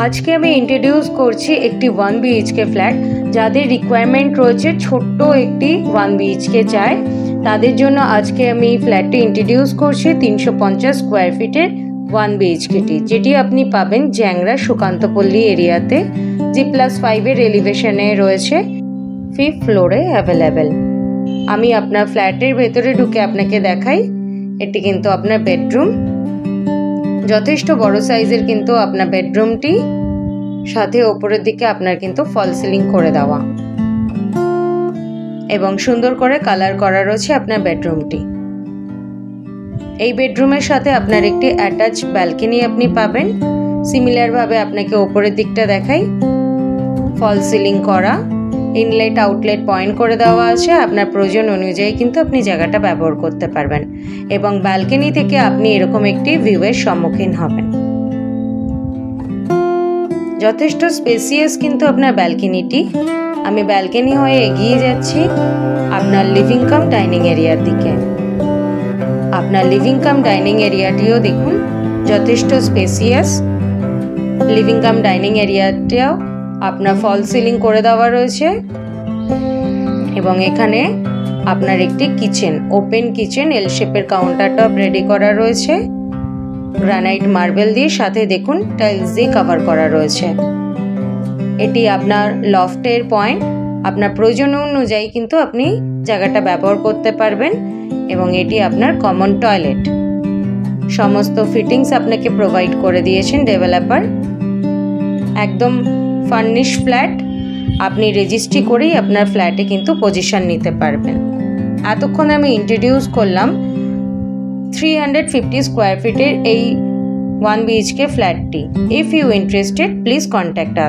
आज के আমি ইন্ট্রোডিউস করছি একটি 1 BHK ফ্ল্যাট যাদের রিকোয়ারমেন্ট রয়েছে ছোট্ট একটি 1 BHK চায় তাদের জন্য আজকে আমি এই ফ্ল্যাটটি ইন্ট্রোডিউস করছি 350 স্কয়ার ফিটের 1 BHK টি যেটি আপনি পাবেন জ্যাংরা সুকান্তপল্লী এরিয়াতে G+5 এর এলিভেশনে রয়েছে 5th ফ্লোরে अवेलेबल। আমি আপনার ফ্ল্যাটের ভেতরে ঢুকে আপনাকে দেখাই। এটি কিন্তু আপনার বেডরুম, যথেষ্ট বড় সাইজের কিন্তু আপনার বেডরুমটি, সাথে উপরের দিকে আপনার কিন্তু ফল সিলিং করে দেওয়া এবং সুন্দর করে কালার করা রয়েছে আপনার বেডরুমটি। এই বেডরুমের সাথে আপনার একটি অ্যাটাচ ব্যালকনি আপনি পাবেন। সিমিলার ভাবে আপনাকে উপরের দিকটা দেখাই, ফল সিলিং করা, ইনলেট আউটলেট পয়েন্ট করে দেওয়া আছে। আপনার প্রয়োজন অনুযায়ী কিন্তু আপনি জায়গাটা ব্যবহার করতে পারবেন এবং ব্যালকনি থেকে আপনি এরকম একটি ভিউয়ের সম্মুখীন হবেন। যথেষ্ট স্পেসিয়াস কিন্তু আপনার ব্যালকনিটি। আমি ব্যালকনি হয়ে এগিয়ে যাচ্ছি আপনার লিভিং কাম ডাইনিং এরিয়ার দিকে। আপনার লিভিং কাম ডাইনিং এরিয়াটিও দেখুন যথেষ্ট স্পেসিয়াস। লিভিং কাম ডাইনিং এরিয়াটাও আপনার ফল সিলিং করে দেওয়া রয়েছে এবং এখানে আপনার একটি কিচেন, ওপেন কিচেন, এল শেপের কাউন্টার টপ রেডি করা রয়েছে গ্রানাইট মার্বেল দিয়ে, সাথে দেখুন টাইলস দিয়ে কভার করা রয়েছে। এটি আপনার লফটের পয়েন্ট, আপনার প্রয়োজন অনুযায়ী কিন্তু আপনি জায়গাটা ব্যবহার করতে পারবেন এবং এটি আপনার কমন টয়লেট। সমস্ত ফিটিংস আপনাকে প্রোভাইড করে দিয়েছেন ডেভেলপার। একদম ফার্নিশ ফ্ল্যাট, আপনি রেজিস্ট্রি করেই আপনার ফ্ল্যাটে কিন্তু পজিশন নিতে পারবেন। এতক্ষণ আমি ইন্ট্রোডিউস করলাম 350 স্কয়ার ফিটের এই 1 BHK ফ্ল্যাটটি। If you interested please contact us.